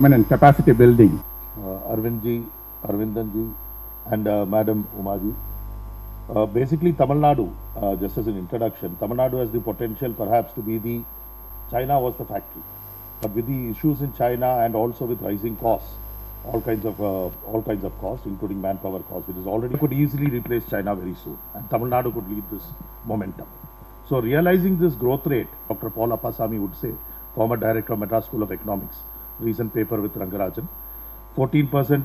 and capacity building. Arvindji, Arvindanji, and Madam Umaji. Basically, Tamil Nadu, just as an introduction, Tamil Nadu has the potential perhaps to be the China was the factory, but with the issues in China and also with rising costs, all kinds of costs, including manpower costs, which is already could easily replace China very soon, and Tamil Nadu could lead this momentum. So, realizing this growth rate, Dr. Paul Appasamy would say, former director of Madras School of Economics, recent paper with Rangarajan, 14%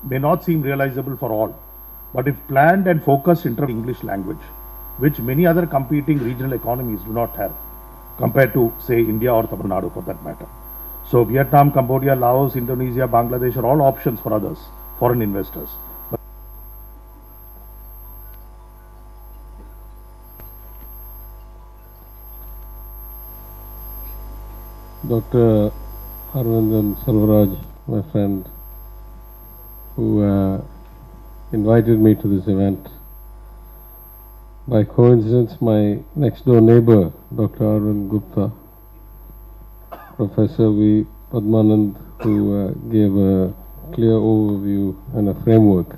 may not seem realizable for all, but if planned and focused in English language, which many other competing regional economies do not have, compared to, say, India or Tamil Nadu for that matter. So Vietnam, Cambodia, Laos, Indonesia, Bangladesh are all options for others, foreign investors. Dr. Arvindan Selvaraj, my friend, who invited me to this event. By coincidence, my next door neighbor, Dr. Arvind Gupta, Professor V. Padmanand, who gave a clear overview and a framework.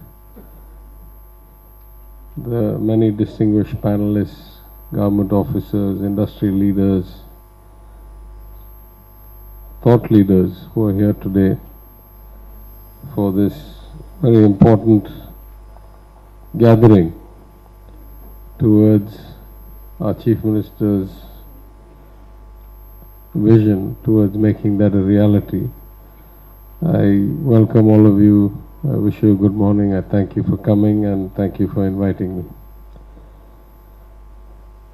The many distinguished panelists, government officers, industry leaders, thought leaders who are here today for this very important gathering towards our Chief Minister's vision towards making that a reality. I welcome all of you. I wish you a good morning. I thank you for coming and thank you for inviting me.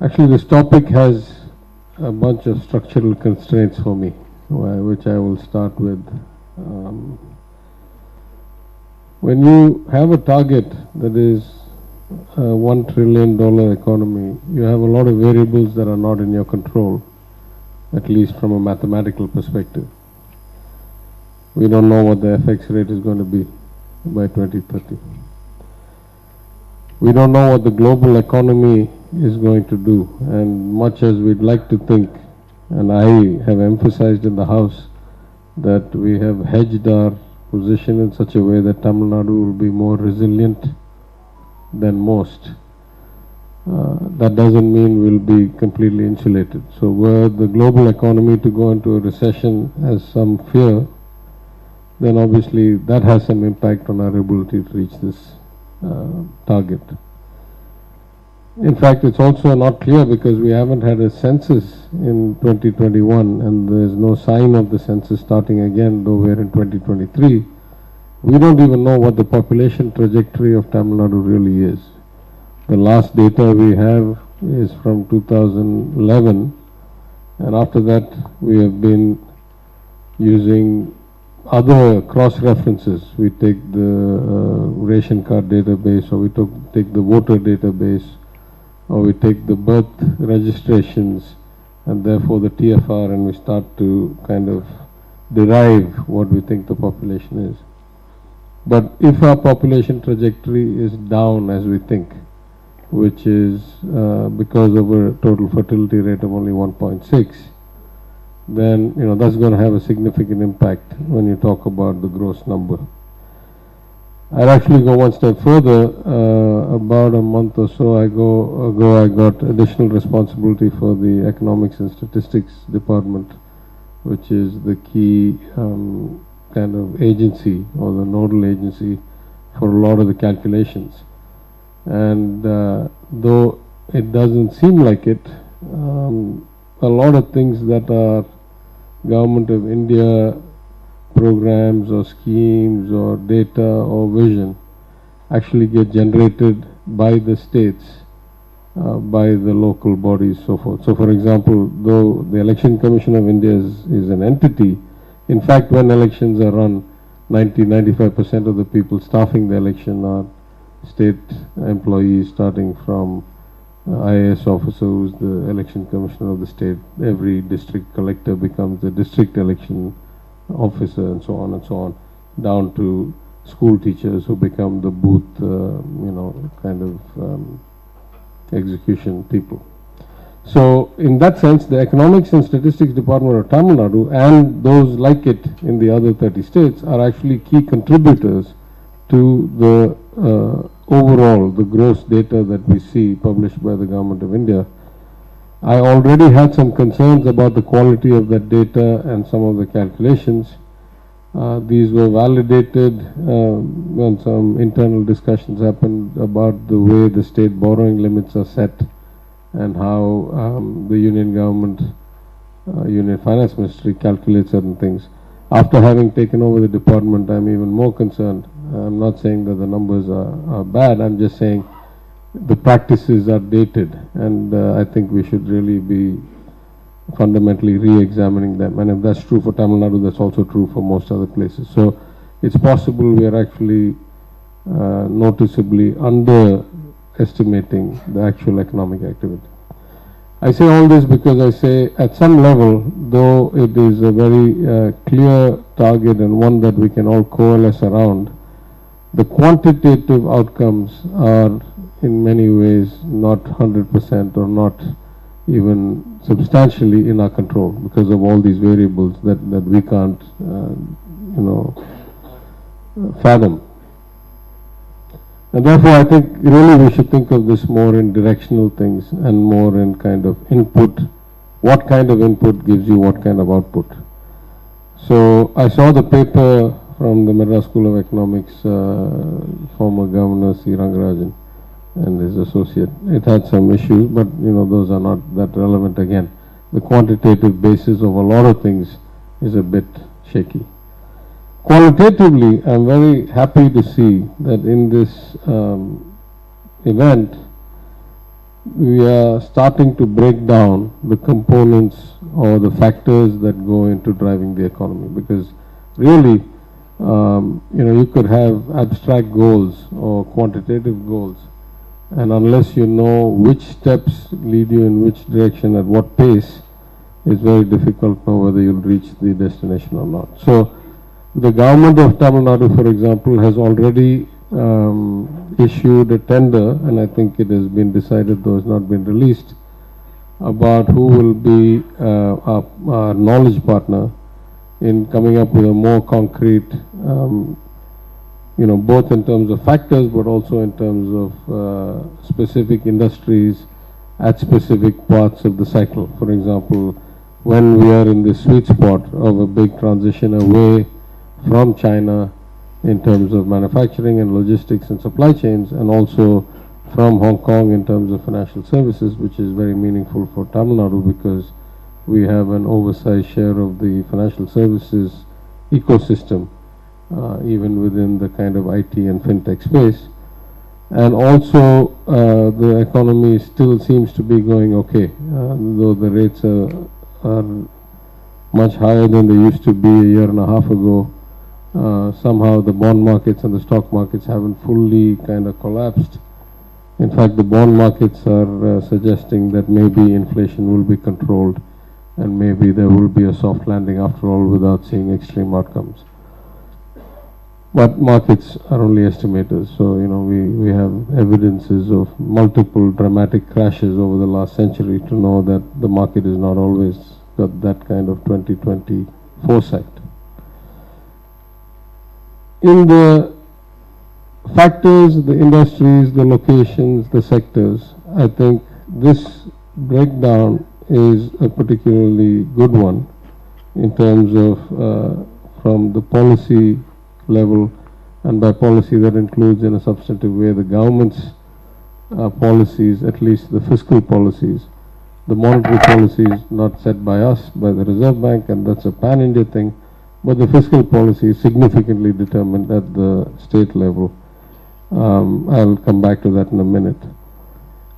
Actually, this topic has a bunch of structural constraints for me, which I will start with. When you have a target that is a $1 trillion economy, you have a lot of variables that are not in your control, at least from a mathematical perspective. We don't know what the FX rate is going to be by 2030. We don't know what the global economy is going to do, and much as we'd like to think, and I have emphasized in the House that we have hedged our position in such a way that Tamil Nadu will be more resilient than most. That doesn't mean we'll be completely insulated. So were the global economy to go into a recession as some fear, then obviously that has some impact on our ability to reach this target. In fact, it's also not clear because we haven't had a census in 2021 and there's no sign of the census starting again, though we're in 2023. We don't even know what the population trajectory of Tamil Nadu really is. The last data we have is from 2011, and after that we have been using other cross-references. We take the ration card database, or we take the voter database, or we take the birth registrations and therefore the TFR, and we start to kind of derive what we think the population is. But if our population trajectory is down as we think, which is because of a total fertility rate of only 1.6, then that's going to have a significant impact when you talk about the gross number. I'd actually go one step further. About a month or so ago, I got additional responsibility for the Economics and Statistics Department, which is the key kind of agency or the nodal agency for a lot of the calculations. And though it doesn't seem like it, a lot of things that are Government of India programs or schemes or data or vision actually get generated by the states, by the local bodies, so forth. So for example, though the Election Commission of India is an entity, in fact when elections are run, 90-95% of the people staffing the election are state employees, starting from IAS officer who is the election commissioner of the state. Every district collector becomes the district election officer, and so on, down to school teachers who become the booth, kind of execution people. So in that sense, the Economics and Statistics Department of Tamil Nadu and those like it in the other 30 states are actually key contributors to the overall, the gross data that we see published by the Government of India. I already had some concerns about the quality of that data and some of the calculations. These were validated when some internal discussions happened about the way the state borrowing limits are set and how the union government, Union Finance Ministry calculates certain things. After having taken over the department, I'm even more concerned. I'm not saying that the numbers are bad, I'm just saying the practices are dated, and I think we should really be fundamentally re-examining them. And if that's true for Tamil Nadu, that's also true for most other places. So it's possible we are actually noticeably underestimating the actual economic activity. I say all this because I say at some level, though it is a very clear target and one that we can all coalesce around, the quantitative outcomes are in many ways not 100% or not even substantially in our control because of all these variables that we can't, fathom. And therefore, I think really we should think of this more in directional things and more in kind of input. What kind of input gives you what kind of output? So I saw the paper from the Madras School of Economics, former Governor C. Rangarajan and his associate. It had some issues, but those are not that relevant again. The quantitative basis of a lot of things is a bit shaky. Qualitatively, I'm very happy to see that in this event, we are starting to break down the components or the factors that go into driving the economy. Because really, you could have abstract goals or quantitative goals, and unless you know which steps lead you in which direction at what pace, it's very difficult to know whether you'll reach the destination or not. So the government of Tamil Nadu, for example, has already issued a tender, and I think it has been decided, though it's not been released, about who will be our knowledge partner in coming up with a more concrete, both in terms of factors, but also in terms of specific industries at specific parts of the cycle. For example, when we are in the sweet spot of a big transition away from China in terms of manufacturing and logistics and supply chains, and also from Hong Kong in terms of financial services, which is very meaningful for Tamil Nadu because we have an oversized share of the financial services ecosystem, even within the kind of IT and fintech space. And also the economy still seems to be going okay, though the rates are much higher than they used to be a year and a half ago. Somehow the bond markets and the stock markets haven't fully kind of collapsed. In fact, the bond markets are suggesting that maybe inflation will be controlled and maybe there will be a soft landing after all without seeing extreme outcomes. But markets are only estimators, so we have evidences of multiple dramatic crashes over the last century to know that the market is not always got that kind of 2020 foresight. In the factors, the industries, the locations, the sectors, I think this breakdown is a particularly good one in terms of from the policy level, and by policy that includes in a substantive way the government's policies, at least the fiscal policies, the monetary policies not set by us, by the Reserve Bank, and that's a pan-India thing, but the fiscal policy is significantly determined at the state level. I'll come back to that in a minute.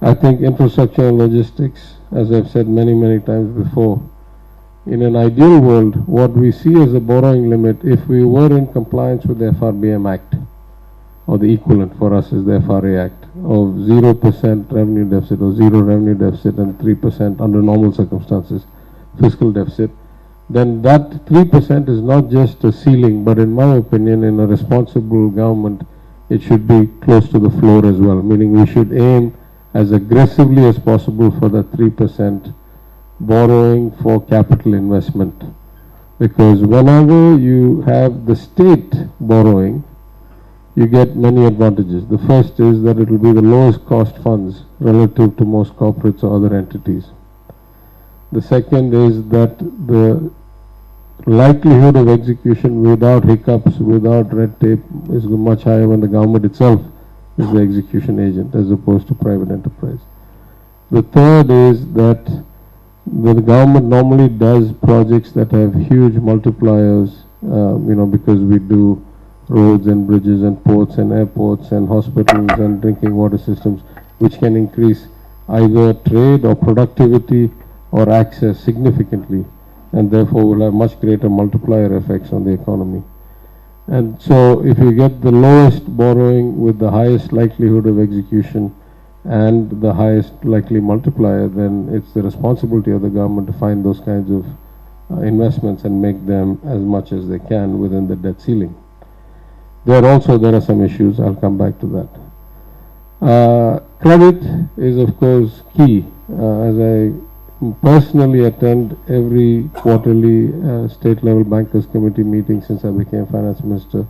I think infrastructure and logistics, as I've said many times before, in an ideal world, what we see as a borrowing limit, if we were in compliance with the FRBM Act, or the equivalent for us is the FRA Act, of 0% revenue deficit or zero revenue deficit and 3% under normal circumstances fiscal deficit, then that 3% is not just a ceiling, but in my opinion, in a responsible government, it should be close to the floor as well, meaning we should aim as aggressively as possible for the 3% borrowing for capital investment. Because whenever you have the state borrowing, you get many advantages. The first is that it will be the lowest cost funds relative to most corporates or other entities. The second is that the likelihood of execution without hiccups, without red tape is much higher when the government itself is the execution agent as opposed to private enterprise. The third is that the government normally does projects that have huge multipliers, because we do roads and bridges and ports and airports and hospitals and drinking water systems, which can increase either trade or productivity or access significantly, and therefore will have much greater multiplier effects on the economy. And so if you get the lowest borrowing with the highest likelihood of execution and the highest likely multiplier, then it's the responsibility of the government to find those kinds of investments and make them as much as they can within the debt ceiling. There are some issues. I'll come back to that. Credit is of course key. As I personally attend every quarterly state level bankers committee meeting since I became finance minister,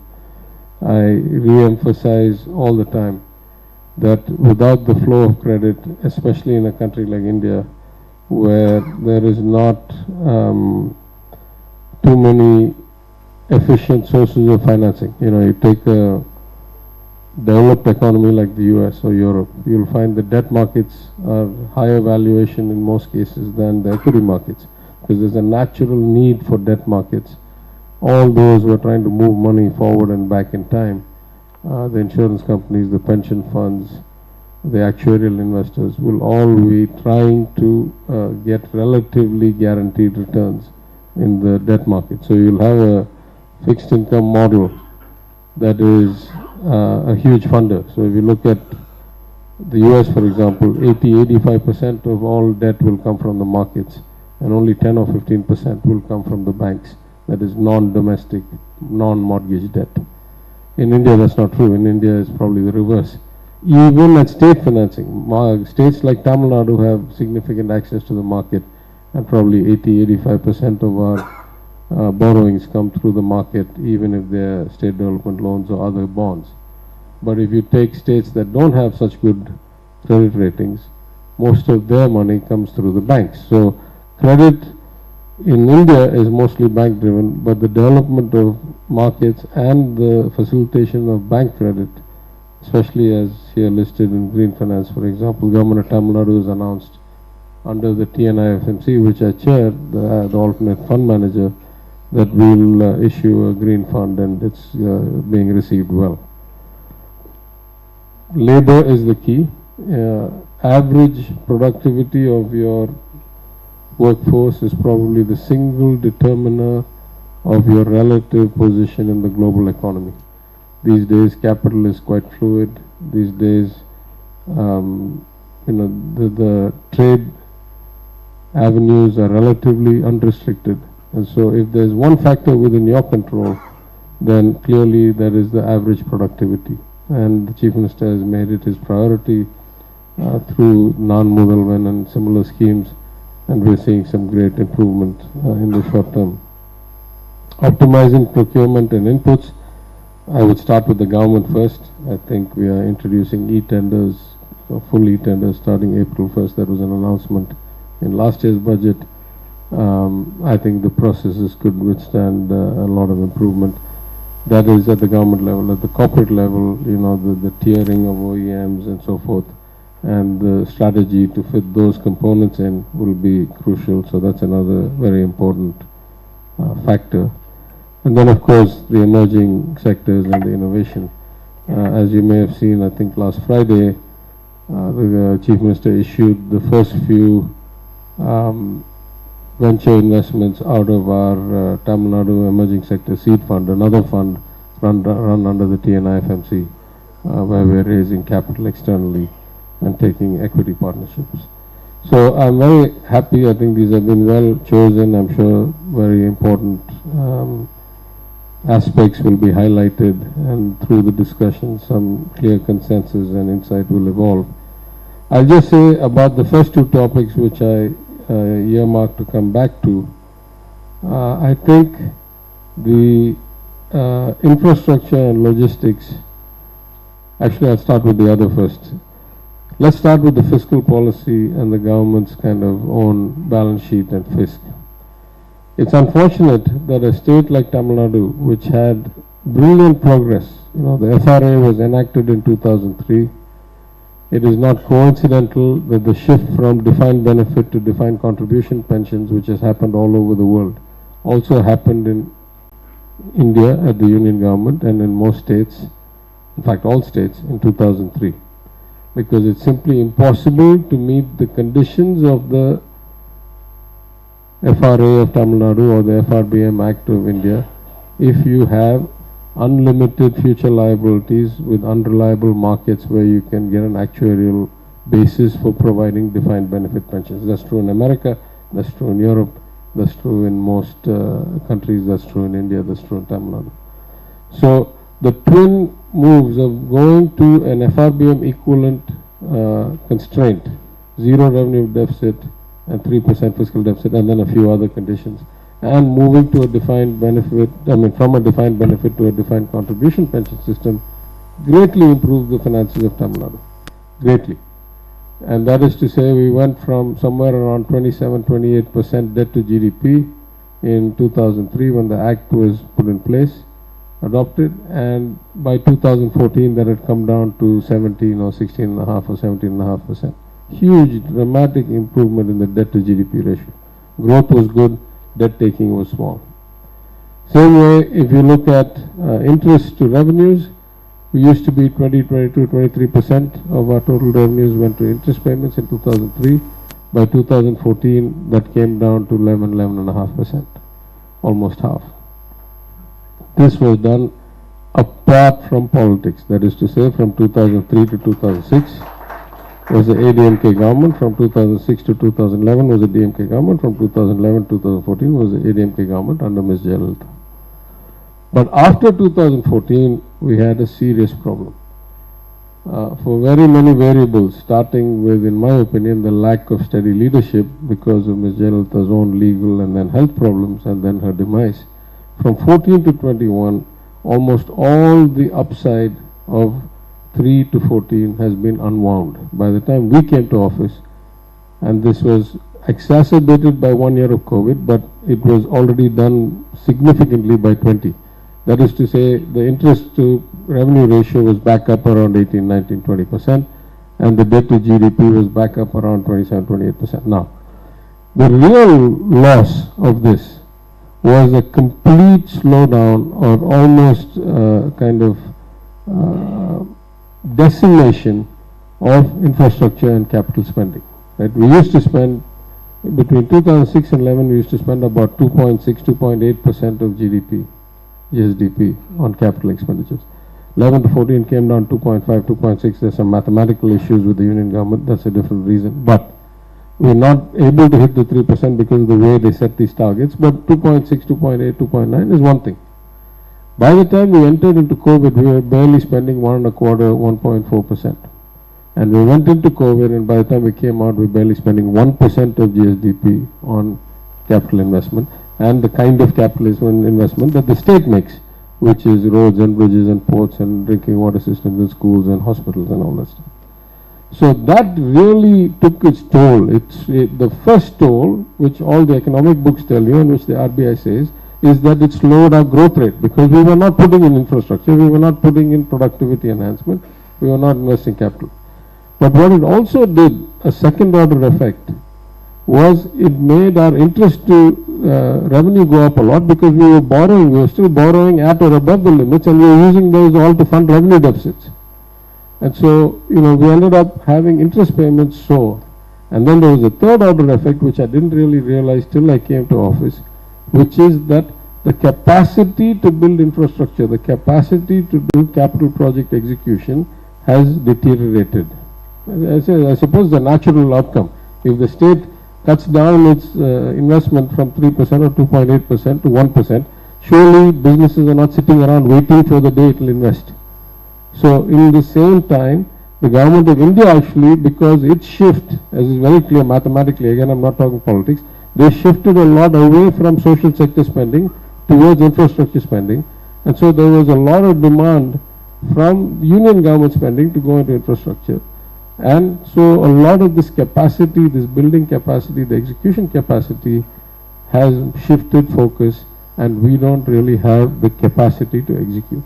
I re-emphasize all the time that without the flow of credit, especially in a country like India, where there is not too many efficient sources of financing. You take a developed economy like the US or Europe, you'll find the debt markets are higher valuation in most cases than the equity markets, because there's a natural need for debt markets. All those who are trying to move money forward and back in time, the insurance companies, the pension funds, the actuarial investors will all be trying to get relatively guaranteed returns in the debt market. So you'll have a fixed income model that is a huge funder. So if you look at the US, for example, 85% of all debt will come from the markets, and only 10 or 15% will come from the banks. That is non-domestic, non-mortgage debt. In India, that's not true. In India, it's probably the reverse. Even at state financing, states like Tamil Nadu have significant access to the market, and probably 85% of our borrowings come through the market, even if they're state development loans or other bonds. But if you take states that don't have such good credit ratings, most of their money comes through the banks. So credit in India is mostly bank driven, but the development of markets and the facilitation of bank credit, especially as here listed in green finance, for example, Government of Tamil Nadu has announced under the TNIFMC, which I chair, the alternate fund manager, that we'll issue a green fund, and it's being received well. Labor is the key. Average productivity of your workforce is probably the single determiner of your relative position in the global economy. These days, capital is quite fluid. These days, the trade avenues are relatively unrestricted. And so if there's one factor within your control, then clearly that is the average productivity. And the Chief Minister has made it his priority through non-Mudalvan and similar schemes, and we're seeing some great improvement in the short term. Optimizing procurement and inputs, I would start with the government first. I think we are introducing e-tenders, full e-tenders starting April 1st. That was an announcement in last year's budget. I think the processes could withstand a lot of improvement. That is at the government level. At the corporate level, the tiering of OEMs and so forth, and the strategy to fit those components in will be crucial. So that's another very important factor. And then of course the emerging sectors and the innovation. As you may have seen, I think last Friday, the Chief Minister issued the first few venture investments out of our Tamil Nadu Emerging Sector Seed Fund, another fund run under the TNIFMC, where we're raising capital externally and taking equity partnerships. So I'm very happy. I think these have been well chosen. I'm sure very important aspects will be highlighted, and through the discussion some clear consensus and insight will evolve. I'll just say about the first two topics which I earmarked to come back to. I think the infrastructure and logistics, actually I'll start with the other first. Let's start with the fiscal policy and the government's kind of own balance sheet and fisc. It's unfortunate that a state like Tamil Nadu, which had brilliant progress, the FRA was enacted in 2003. It is not coincidental that the shift from defined benefit to defined contribution pensions, which has happened all over the world, also happened in India at the union government and in most states, in fact all states, in 2003. Because it's simply impossible to meet the conditions of the FRA of Tamil Nadu or the FRBM Act of India if you have unlimited future liabilities with unreliable markets where you can get an actuarial basis for providing defined benefit pensions. That's true in America, that's true in Europe, that's true in most countries, that's true in India, that's true in Tamil Nadu. So the twin moves of going to an FRBM equivalent constraint, zero revenue deficit and 3% fiscal deficit, and then a few other conditions, and moving to a defined benefit, from a defined benefit to a defined contribution pension system, greatly improved the finances of Tamil Nadu, greatly. And that is to say, we went from somewhere around 27-28% debt to GDP in 2003 when the Act was put in place, adopted, and by 2014 that had come down to 17 or 16.5 or 17.5%. Huge, dramatic improvement in the debt to GDP ratio. Growth was good, debt taking was small. Same way, if you look at interest to revenues, we used to be 20, 22, 23% of our total revenues went to interest payments in 2003. By 2014, that came down to 11.5%, almost half. This was done apart from politics, that is to say, from 2003 to 2006 was the ADMK government, from 2006 to 2011 was the DMK government, from 2011 to 2014 was the ADMK government under Ms. Jayalalitha. But after 2014, we had a serious problem. For very many variables, starting with, in my opinion, the lack of steady leadership because of Ms. Jayalalitha's own legal and then health problems and then her demise. From 14 to 21, almost all the upside of 3 to 14 has been unwound by the time we came to office, and this was exacerbated by 1 year of COVID, but it was already done significantly by 20. That is to say, the interest to revenue ratio was back up around 18, 19, 20%, and the debt to GDP was back up around 27, 28%. Now, the real loss of this was a complete slowdown or almost decimation of infrastructure and capital spending. Right? We used to spend, between 2006 and 11, we used to spend about 2.6, 2.8% of GSDP on capital expenditures. 11 to 14 came down 2.5, 2.6. There's some mathematical issues with the union government. That's a different reason. But we're not able to hit the 3% because of the way they set these targets. But 2.6, 2.8, 2.9 is one thing. By the time we entered into COVID, we were barely spending 1.25%, 1.4%. And we went into COVID, and by the time we came out, we were barely spending 1% of GSDP on capital investment, and the kind of capital investment that the state makes, which is roads and bridges and ports and drinking water systems and schools and hospitals and all that stuff. So that really took its toll. The first toll, which all the economic books tell you and which the RBI says, is that it slowed our growth rate because we were not putting in infrastructure, we were not putting in productivity enhancement, we were not investing capital. But what it also did, a second order effect, was it made our interest to revenue go up a lot because we were still borrowing at or above the limits, and we were using those all to fund revenue deficits. And so, we ended up having interest payments soar. And then there was a third order effect which I didn't really realize till I came to office, which is that the capacity to build infrastructure, the capacity to do capital project execution has deteriorated. I suppose the natural outcome. If the state cuts down its investment from 3% or 2.8% to 1%, surely businesses are not sitting around waiting for the day it will invest. So in the same time, the government of India actually, because its shift, as is very clear mathematically, again I'm not talking politics, they shifted a lot away from social sector spending towards infrastructure spending, and so there was a lot of demand from union government spending to go into infrastructure. And so a lot of this capacity, this building capacity, the execution capacity has shifted focus, and we don't really have the capacity to execute.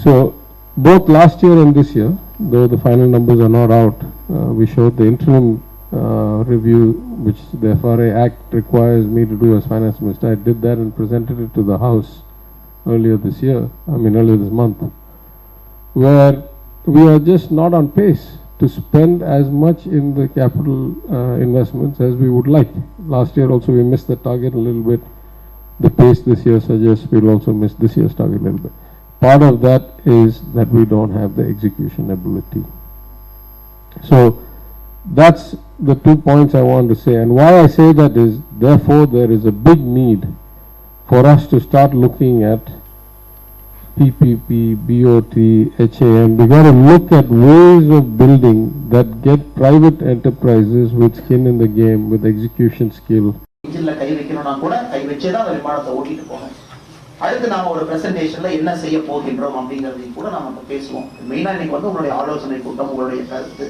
So both last year and this year, though the final numbers are not out, we showed the interim review which the FRA Act requires me to do as Finance Minister. I did that and presented it to the House earlier this month, where we are just not on pace to spend as much in the capital investments as we would like. Last year also we missed the target a little bit. The pace this year suggests we'll also miss this year's target a little bit. Part of that is that we don't have the execution ability. So that's the 2 points I want to say. And why I say that is, therefore there is a big need for us to start looking at PPP, BOT, HAM. We got to look at ways of building that get private enterprises with skin in the game, with execution skill. அடுத்து நாம ஒரு பிரசன்டேஷன்ல என்ன செய்ய போகின்றோம் அப்படிங்கறதையும் கூட நாம பேசுவோம். மெயினா இன்னைக்கு வந்து உங்களுடைய ஆலோசனை கூட்டம், உங்களுடைய கருத்து,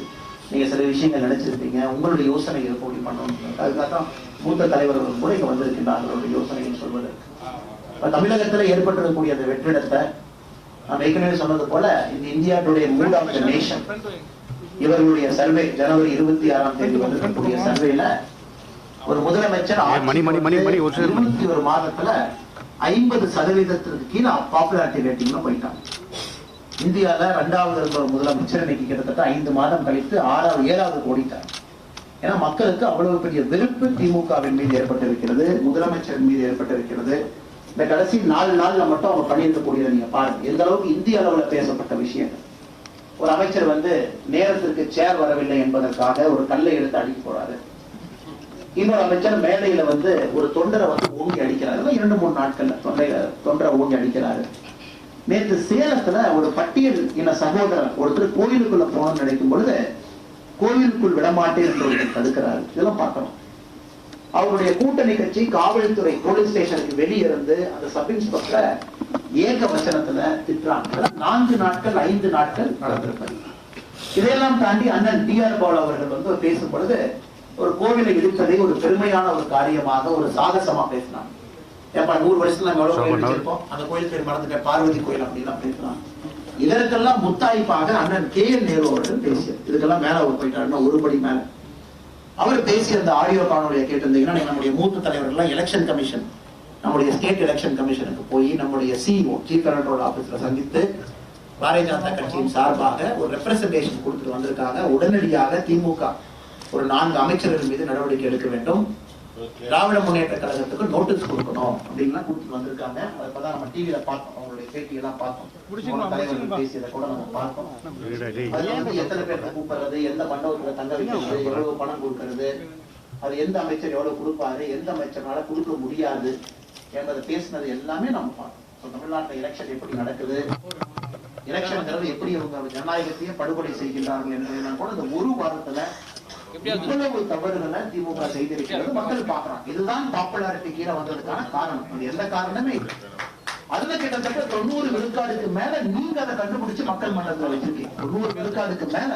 நீங்க சில விஷயங்கள் நினைச்சிருப்பீங்க, உங்களுடைய யோசனைகள் போட்டி பண்ணணும். அதுக்காக தான் மூத்த தலைவர்கள் கூட இங்க வந்திருக்கின்றார்கள் அவருடைய யோசனைகள் சொல்வதற்கு. தமிழகத்துல ஏற்பட்டிருக்கக்கூடிய அந்த வெற்றிடத்தை நாம் ஏற்கனவே சொன்னது போல இந்த India today mood of the nation இவர்களுடைய சர்வே ஜனவரி 26ஆம் தேதி வந்திருக்கக்கூடிய சர்வேல ஒரு முதலமைச்சர் 21 மாதத்துல 50% கீழே பாப்புலாரிட்டி ரேட்டிங்ல போயிட்டாங்க. இந்தியால 2வது இருந்த ஒரு முதலமைச்சர் இன்னைக்கு கிட்டத்தட்ட 5 மாதம் கழித்து 7வது ஓடிட்டாங்க. ஏன்னா மக்களுக்கு அவ்வளவு பெரிய வெறுப்பு திமுகவின் மீது ஏற்பட்டிருக்கிறது, முதலமைச்சரின் மீது ஏற்பட்டிருக்கிறது. இந்த கடைசி 4 நாள்ல மட்டும் அவங்க பண்ணியிருக்கக்கூடியதை நீங்க பாருங்க, எந்த அளவுக்கு இந்திய அளவுல பேசப்பட்ட விஷயங்கள். ஒரு அமைச்சர் வந்து நேரத்திற்கு சேர் வரவில்லை என்பதற்காக ஒரு கல்லை எடுத்து அடிக்க போறாரு. இன்னொரு அமைச்சர் மேடையில வந்து ஒரு தொண்டரை வந்து ஓங்கி அடிக்கிறாரு. 2-3 நாட்கள்ல தொண்டரை ஓங்கி அடிக்கிறாரு. நேற்று சேலத்துல ஒரு பட்டியல் இன சகோதரர் ஒருத்தர் கோயிலுக்குள்ள போகணும்னு நினைக்கும் பொழுது கோயிலுக்குள் விடமாட்டேன் என்று தடுக்கிறாரு. இதெல்லாம் பார்க்கணும். அவருடைய கூட்டணி கட்சி காவல்துறை போலீஸ் ஸ்டேஷனுக்கு வெளியிருந்து அந்த சப் இன்ஸ்பெக்டரை ஏக வசனத்துல திட்டுறாங்க. 4 நாட்கள் 5 நாட்கள் நடந்திருப்பாங்க. இதையெல்லாம் தாண்டி அண்ணன் டிஆர் பாலு அவர்கள் வந்து பேசும் பொழுது ஒரு கோவிலை இடிப்பதை ஒரு பெருமையான ஒரு காரியமாக, ஒரு சாகசமா பேசினாங்க. ஏப்பா 100 வருஷத்துல நம்ம எவ்வளவு கோயில் வச்சிருப்போம், அந்த கோயில் பேர் மறந்துட்டேன், பார்வதி கோயில் அப்படிலாம் பேசலாம். இதற்கெல்லாம் முத்தாய்ப்பாக அண்ணன் KN நேரு அவர்கள் பேசியது. இதுக்கெல்லாம் மேல அவர் போயிட்டாருன்னா ஒரு படி மேல அவர் பேசிய அந்த ஆடியோ காணொலியை கேட்டிருந்தீங்கன்னா, நம்முடைய மூத்த தலைவர்கள் எலெக்ஷன் கமிஷன், நம்முடைய ஸ்டேட் எலெக்ஷன் கமிஷனுக்கு போய் நம்முடைய CEO சீஃப் எலக்டரல் ஆபீஸ்ல சந்தித்து பாரதிய ஜனதா கட்சியின் சார்பாக ஒரு ரெப்ரசன்டேஷன் கொடுத்துட்டு வந்திருக்காங்க. உடனடியாக திமுக ஒரு 4 அமைச்சர்கள் மீது நடவடிக்கை எடுக்க வேண்டும், திராவிட முன்னேற்ற கழகத்துக்கு நோட்டீஸ் கொடுக்கணும் அப்படின்லாம் கொடுத்து வந்திருக்காங்க. அப்பதான் நம்ம டிவியில பார்த்தோம், அவங்களுடைய பேட்டியெல்லாம் பார்த்தோம், தலைவர்கள் பேசியதை கூட நம்ம பார்த்தோம். அதுல வந்து எத்தனை பேருக்கு கூப்பிடுறது, எந்த மண்டபத்துல தங்க வைக்கிறது, எவ்வளவு பணம் கொடுக்கறது, அது எந்த அமைச்சர் எவ்வளவு கொடுப்பாரு, எந்த அமைச்சர்னால கொடுக்க முடியாது என்பதை பேசினது எல்லாமே நம்ம பார்த்தோம். தமிழ்நாட்டில் எலெக்ஷன் எப்படி நடக்குது, எலெக்ஷன் எப்படி அவங்க ஜனநாயகத்தையே படுகொலை செய்கின்றார்கள் என்பதை கூட இந்த ஒரு வாரத்துல இவ்வளவு தவறுகளை திமுக செய்திருக்கிறது மக்கள் பாக்குறாங்க. இதுதான் பாப்புலாரிட்டி கீழே வந்ததுக்கான காரணம். இது எந்த காரணமே இல்லை. அதுல கிட்டத்தட்ட 90 விழுக்காடுக்கு மேல நீங்க அதை கண்டுபிடிச்சு மக்கள் மன்றத்துல வச்சிருக்கீங்க. 90 விழுக்காடுக்கு மேல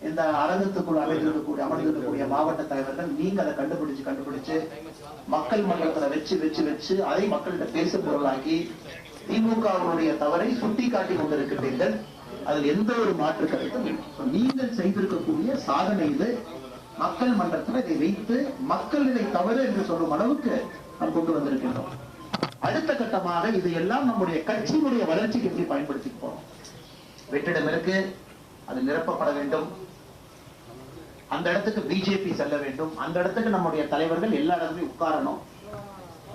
இந்த அரங்கத்துக்குள் அமர்ந்திருக்கக்கூடிய மாவட்ட தலைவர்கள் நீங்க அதை கண்டுபிடிச்சு மக்கள் மன்றத்துல வச்சு அதை மக்கள்கிட்ட பேசும் பொருளாக்கி திமுகவுடைய தவறை சுட்டி காட்டி கொண்டிருக்கிறீர்கள். அதில் எந்த ஒரு மாற்று கருத்தும் நீங்கள் செய்திருக்கக்கூடிய சாதனை இது. மக்கள் மன்றத்தில் இதை வைத்து மக்கள் இதை தவறு என்று சொல்லும் அளவுக்கு நாம் கொண்டு வந்திருக்கின்றோம். அடுத்த கட்டமாக இது எல்லாம் நம்முடைய கட்சியினுடைய வளர்ச்சிக்கு எப்படி பயன்படுத்தி போறோம். வெற்றிடம் இருக்கு, அது நிரப்பப்பட வேண்டும். அந்த இடத்துக்கு பிஜேபி செல்ல வேண்டும். அந்த இடத்துக்கு நம்முடைய தலைவர்கள் எல்லா இடத்துலையும் உட்காரணும்.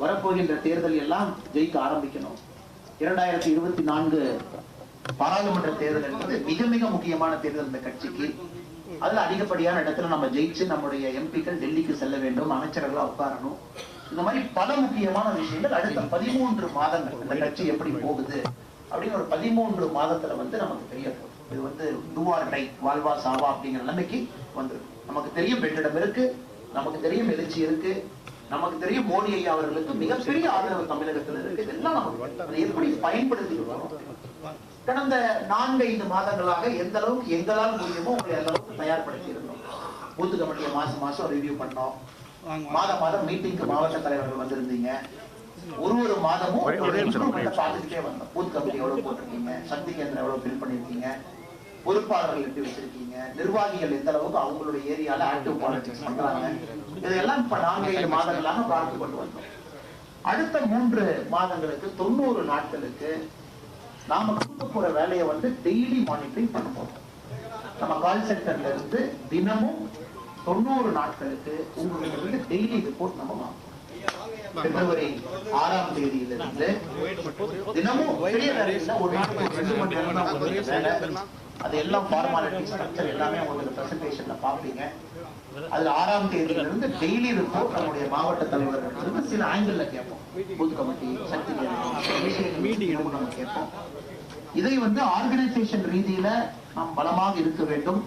வரப்போகின்ற தேர்தல் எல்லாம் ஜெயிக்க ஆரம்பிக்கணும். 2024 பாராளுமன்ற தேர்தல் என்பது மிக மிக முக்கியமான தேர்தல் இந்த கட்சிக்கு. அதுல அதிகப்படியான இடத்துல நம்ம ஜெயிச்சு நம்முடைய எம்பிக்கள் டெல்லிக்கு செல்ல வேண்டும், அமைச்சர்களா உட்காரணும். இந்த மாதிரி பல முக்கியமான விஷயங்கள் அடுத்த 13 மாதங்கள் இந்த கட்சி எப்படி போகுது அப்படின்னு ஒரு 13 மாதத்துல வந்து நமக்கு தெரிய போகுது. இது வந்து டூஆர் டை, வாழ்வா சாவா அப்படிங்கிற நிலைமைக்கு வந்துடும். நமக்கு தெரியும் வெற்றிடம் இருக்கு, நமக்கு தெரியும் எழுச்சி இருக்கு, நமக்கு தெரியும் மோடி ஐயா அவர்களுக்கு மிகப்பெரிய ஆதரவு தமிழகத்தில் இருக்கு. இதெல்லாம் நமக்கு அதை எப்படி பயன்படுத்திக்கிறோம். கடந்த 4-5 மாதங்களாக எந்த அளவுக்கு எங்களால் முடியுமோ உங்களை அந்த அளவுக்கு தயார்படுத்தி இருந்தோம். பூத்து கமிட்டியை மாசம் ரிவ்யூ பண்ணோம். மாதம் மீட்டிங்க்கு மாவட்ட தலைவர்கள் வந்திருந்தீங்க. ஒரு மாதமும் பார்த்துக்கிட்டே வந்தோம். பூத் கமிட்டி எவ்வளவு போட்டிருக்கீங்க, சக்தி கேந்திரம் எவ்வளவு பில் பண்ணிருக்கீங்க, பொறுப்பாளர்கள் எப்படி வச்சிருக்கீங்க, நிர்வாகிகள் எந்த அளவுக்கு அவங்களுடைய ஏரியால ஆக்டிவ் பாலிடிக்ஸ் பண்றாங்க, இதெல்லாம் இப்ப 4-5 மாதங்களாக பார்த்து கொண்டு வந்தோம். அடுத்த 3 மாதங்களுக்கு 90 நாட்களுக்கு நாம கொடுக்க போற வேலையை வந்து டெய்லி மானிட்டரிங் பண்ண போறோம். நம்ம கால் சென்டர்ல இருந்து தினமும் 90 நாட்களுக்கு உங்களுக்கு வந்து டெய்லி ரிப்போர்ட் நம்ம வாங்குவோம். பிப்ரவரி 6ஆம் தேதியிலிருந்து தினமும் பெரிய வேலையில ஒரு நாளைக்கு 2 மணி நேரம் தான் உங்களுக்கு வேலை. அது எல்லாம் ஃபார்மாலிட்டி ஸ்ட்ரக்சர் எல்லாமே உங்களுக்கு பிரசன்டேஷன்ல பாப்பீங்க. அதுல 6ஆம் தேதியிலிருந்து டெய்லி ரிப்போர்ட் நம்முடைய மாவட்ட தலைவர்கள் சில ஆங்கிள் கேட்போம். பூத் கமிட்டி, சக்தி கேந்திரம் நம்ம கேட்போம். இதை வந்து ஆர்கனைசேஷன் ரீதியில நாம் பலமாக இருக்க வேண்டும்.